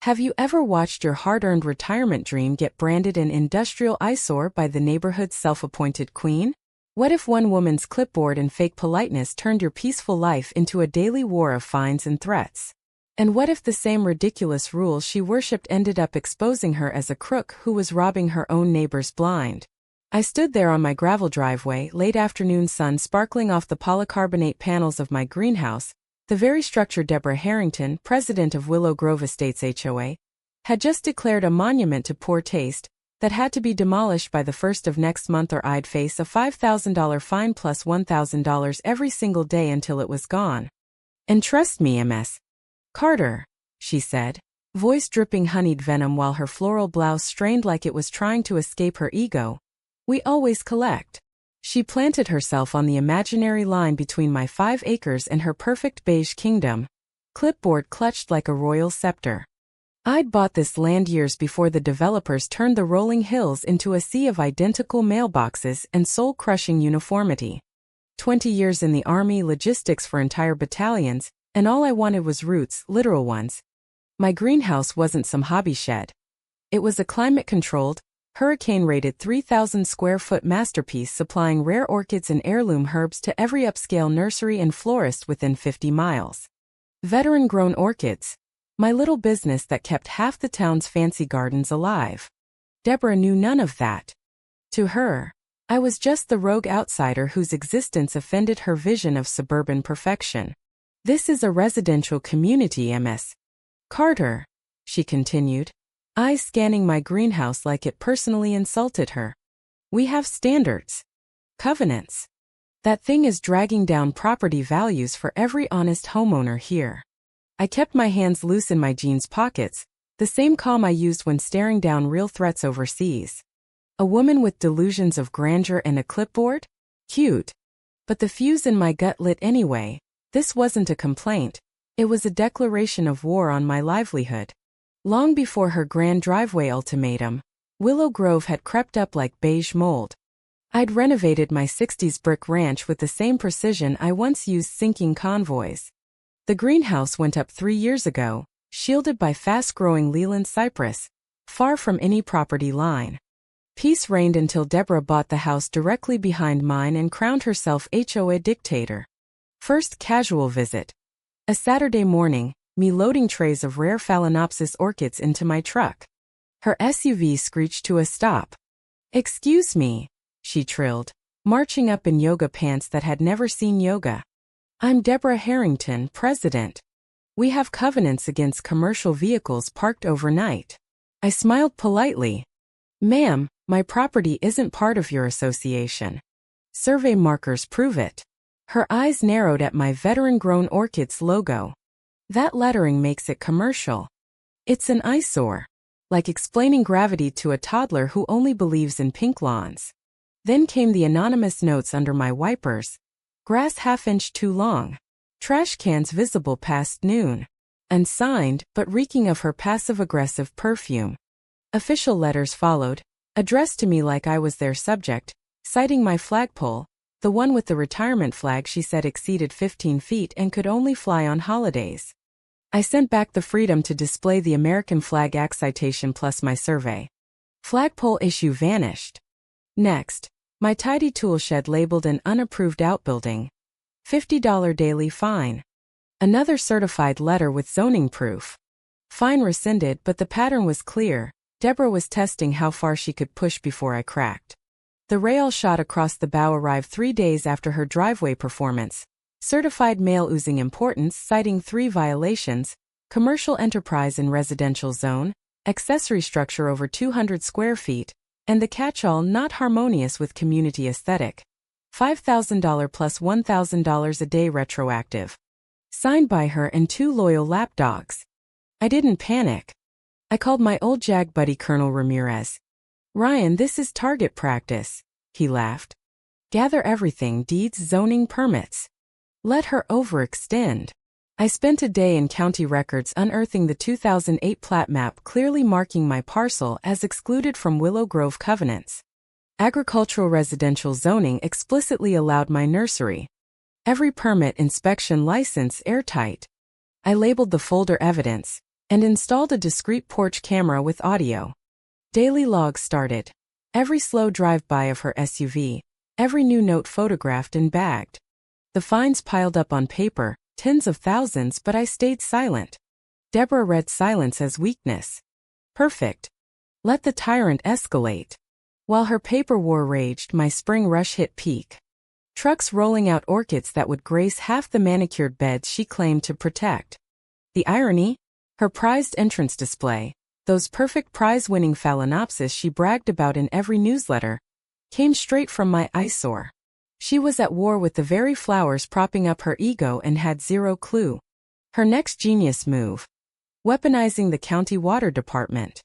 Have you ever watched your hard-earned retirement dream get branded an industrial eyesore by the neighborhood's self-appointed queen? What if one woman's clipboard and fake politeness turned your peaceful life into a daily war of fines and threats? And what if the same ridiculous rules she worshipped ended up exposing her as a crook who was robbing her own neighbors blind? I stood there on my gravel driveway, late afternoon sun sparkling off the polycarbonate panels of my greenhouse. The very structure Deborah Harrington, president of Willow Grove Estates HOA, had just declared a monument to poor taste that had to be demolished by the first of next month or I'd face a $5,000 fine plus $1,000 every single day until it was gone. And trust me, Ms. Carter, she said, voice dripping honeyed venom while her floral blouse strained like it was trying to escape her ego, we always collect. She planted herself on the imaginary line between my 5 acres and her perfect beige kingdom, clipboard clutched like a royal scepter. I'd bought this land years before the developers turned the rolling hills into a sea of identical mailboxes and soul-crushing uniformity. 20 years in the Army, logistics for entire battalions, and all I wanted was roots, literal ones. My greenhouse wasn't some hobby shed. It was a climate-controlled, hurricane-rated 3,000-square-foot masterpiece supplying rare orchids and heirloom herbs to every upscale nursery and florist within 50 miles. Veteran-grown orchids, my little business that kept half the town's fancy gardens alive. Deborah knew none of that. To her, I was just the rogue outsider whose existence offended her vision of suburban perfection. This is a residential community, Ms. Carter, she continued, eyes scanning my greenhouse like it personally insulted her. We have standards. Covenants. That thing is dragging down property values for every honest homeowner here. I kept my hands loose in my jeans pockets, the same calm I used when staring down real threats overseas. A woman with delusions of grandeur and a clipboard? Cute. But the fuse in my gut lit anyway. This wasn't a complaint. It was a declaration of war on my livelihood. Long before her grand driveway ultimatum, Willow Grove had crept up like beige mold. I'd renovated my 60s brick ranch with the same precision I once used sinking convoys. The greenhouse went up 3 years ago, shielded by fast-growing Leland cypress, far from any property line. Peace reigned until Deborah bought the house directly behind mine and crowned herself HOA dictator. First casual visit. A Saturday morning, me loading trays of rare Phalaenopsis orchids into my truck. Her SUV screeched to a stop. "Excuse me," she trilled, marching up in yoga pants that had never seen yoga. "I'm Deborah Harrington, president. We have covenants against commercial vehicles parked overnight." I smiled politely. "Ma'am, my property isn't part of your association. Survey markers prove it." Her eyes narrowed at my veteran-grown orchids logo. "That lettering makes it commercial. It's an eyesore. Like explaining gravity to a toddler who only believes in pink lawns." Then came the anonymous notes under my wipers. "Grass half-inch too long. Trash cans visible past noon." Unsigned, but reeking of her passive-aggressive perfume. Official letters followed, addressed to me like I was their subject, citing my flagpole, the one with the retirement flag she said exceeded 15 feet and could only fly on holidays. I sent back the freedom to display the American Flag Act citation plus my survey. Flagpole issue vanished. Next, my tidy tool shed labeled an unapproved outbuilding. $50 daily fine. Another certified letter with zoning proof. Fine rescinded, but the pattern was clear. Deborah was testing how far she could push before I cracked. The rail shot across the bow arrived 3 days after her driveway performance. Certified mail oozing importance citing 3 violations, commercial enterprise in residential zone, accessory structure over 200 square feet, and the catch-all not harmonious with community aesthetic. $5,000 plus $1,000 a day retroactive. Signed by her and 2 loyal lapdogs. I didn't panic. I called my old JAG buddy Colonel Ramirez. "Ryan, this is target practice," he laughed. "Gather everything, deeds, zoning, permits. Let her overextend." I spent a day in county records unearthing the 2008 plat map clearly marking my parcel as excluded from Willow Grove covenants. Agricultural residential zoning explicitly allowed my nursery. Every permit, inspection, license airtight. I labeled the folder evidence, and installed a discreet porch camera with audio. Daily logs started. Every slow drive-by of her SUV, every new note photographed and bagged. The fines piled up on paper, tens of thousands, but I stayed silent. Deborah read silence as weakness. Perfect. Let the tyrant escalate. While her paper war raged, my spring rush hit peak. Trucks rolling out orchids that would grace half the manicured beds she claimed to protect. The irony? Her prized entrance display, those perfect prize-winning phalaenopsis she bragged about in every newsletter, came straight from my eyesore. She was at war with the very flowers propping up her ego and had zero clue. Her next genius move: weaponizing the county water department.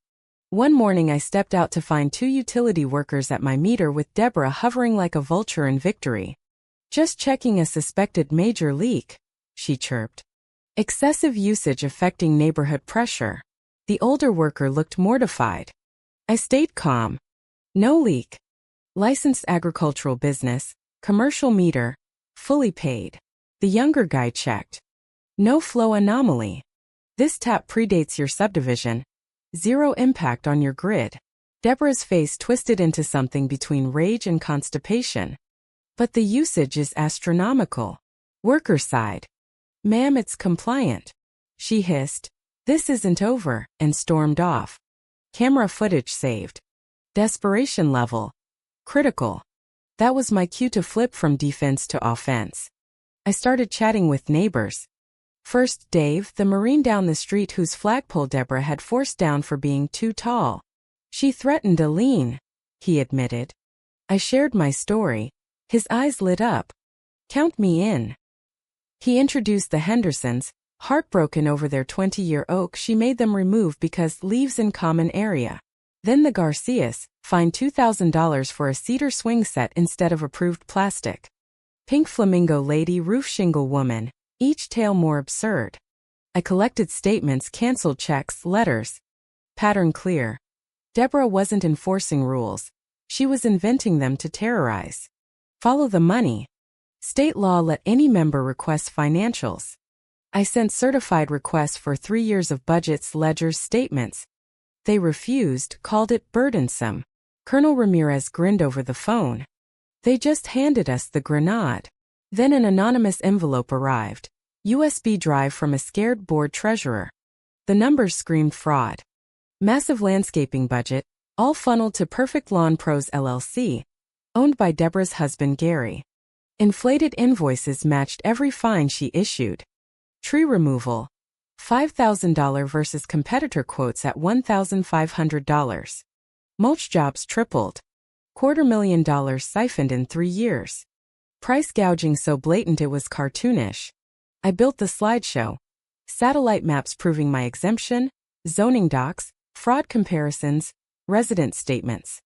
One morning I stepped out to find 2 utility workers at my meter with Deborah hovering like a vulture in victory. "Just checking a suspected major leak," she chirped. Excessive usage affecting neighborhood pressure. The older worker looked mortified. I stayed calm. "No leak. Licensed agricultural business, commercial meter, fully paid." The younger guy checked. "No flow anomaly. This tap predates your subdivision. Zero impact on your grid." Deborah's face twisted into something between rage and constipation. "But the usage is astronomical." Worker sighed. "Ma'am, it's compliant." She hissed, "This isn't over," and stormed off. Camera footage saved. Desperation level: critical. That was my cue to flip from defense to offense. I started chatting with neighbors. First, Dave, the Marine down the street whose flagpole Deborah had forced down for being too tall. "She threatened a lien," he admitted. I shared my story. His eyes lit up. "Count me in." He introduced the Hendersons, heartbroken over their 20-year oak she made them remove because leaves in common area. Then the Garcias, fined $2,000 for a cedar swing set instead of approved plastic. Pink flamingo lady, roof shingle woman, each tale more absurd. I collected statements, canceled checks, letters. Pattern clear. Deborah wasn't enforcing rules. She was inventing them to terrorize. Follow the money. State law let any member request financials. I sent certified requests for 3 years of budgets, ledgers, statements. They refused, called it burdensome. Colonel Ramirez grinned over the phone. "They just handed us the grenade." Then an anonymous envelope arrived. USB drive from a scared board treasurer. The numbers screamed fraud. Massive landscaping budget, all funneled to Perfect Lawn Pros LLC, owned by Deborah's husband Gary. Inflated invoices matched every fine she issued. Tree removal: $5,000 versus competitor quotes at $1,500. Mulch jobs tripled. $250,000 siphoned in 3 years. Price gouging so blatant it was cartoonish. I built the slideshow. Satellite maps proving my exemption, zoning docs, fraud comparisons, resident statements.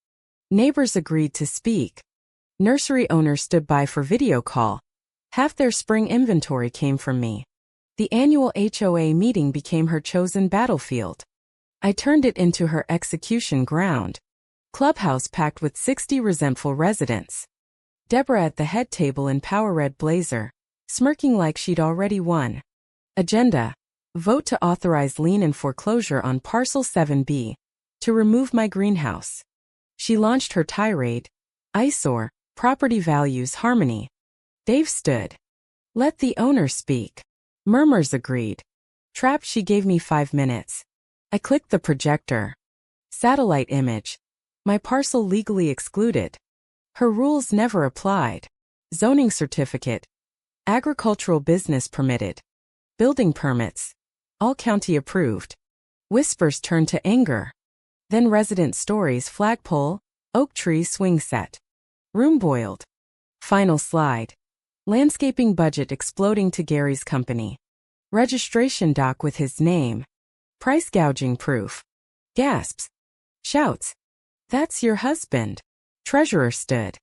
Neighbors agreed to speak. Nursery owners stood by for video call. Half their spring inventory came from me. The annual HOA meeting became her chosen battlefield. I turned it into her execution ground. Clubhouse packed with 60 resentful residents. Deborah at the head table in power red blazer, smirking like she'd already won. Agenda: vote to authorize lien and foreclosure on Parcel 7B, to remove my greenhouse. She launched her tirade. Eyesore, property values, harmony. Dave stood. Let the owner speak. Murmurs agreed. Trapped, she gave me 5 minutes. I clicked the projector. Satellite image. My parcel legally excluded. Her rules never applied. Zoning certificate. Agricultural business permitted. Building permits. All county approved. Whispers turned to anger. Then resident stories: flagpole, oak tree swing set. Room boiled. Final slide. Landscaping budget exploding to Gary's company. Registration doc with his name. Price gouging proof. Gasps. Shouts. That's your husband. Treasurer stood.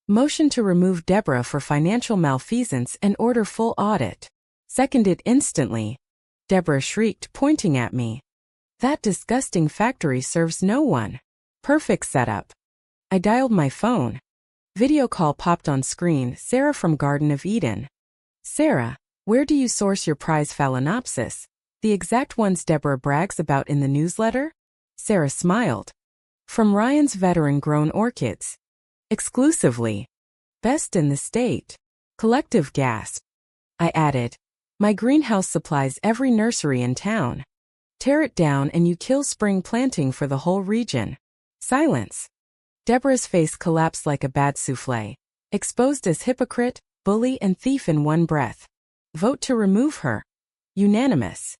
Motion to remove Deborah for financial malfeasance and order full audit. Seconded instantly. Deborah shrieked, pointing at me. That disgusting factory serves no one. Perfect setup. I dialed my phone. Video call popped on screen. Sarah from Garden of Eden. Sarah, where do you source your prize phalaenopsis? The exact ones Deborah brags about in the newsletter? Sarah smiled. From Ryan's veteran-grown orchids. Exclusively. Best in the state. Collective gasp. I added. My greenhouse supplies every nursery in town. Tear it down and you kill spring planting for the whole region. Silence. Deborah's face collapsed like a bad souffle. Exposed as hypocrite, bully and thief in one breath. Vote to remove her. Unanimous.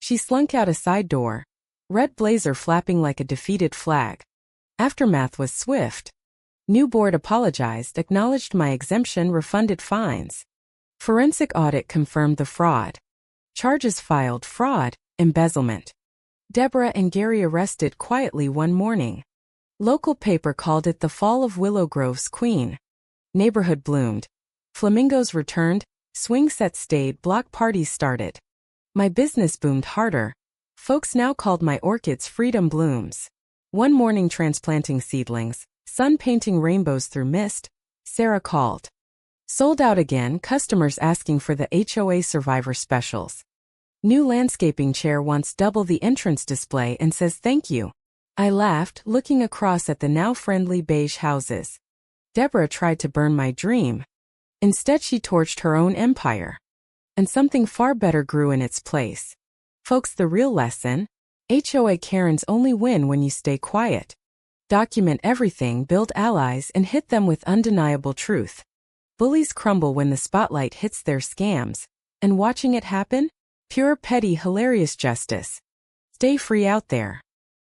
She slunk out a side door. Red blazer flapping like a defeated flag. Aftermath was swift. New board apologized, acknowledged my exemption, refunded fines. Forensic audit confirmed the fraud. Charges filed: fraud, embezzlement. Deborah and Gary arrested quietly one morning. Local paper called it the fall of Willow Grove's queen. Neighborhood bloomed. Flamingos returned, swing sets stayed, block parties started. My business boomed harder. Folks now called my orchids freedom blooms. One morning transplanting seedlings, sun painting rainbows through mist, Sarah called. Sold out again, customers asking for the HOA Survivor specials. New landscaping chair wants double the entrance display and says thank you. I laughed, looking across at the now friendly beige houses. Deborah tried to burn my dream. Instead she torched her own empire. And something far better grew in its place. Folks, the real lesson? HOA Karens only win when you stay quiet. Document everything, build allies, and hit them with undeniable truth. Bullies crumble when the spotlight hits their scams. And watching it happen? Pure, petty, hilarious justice. Stay free out there.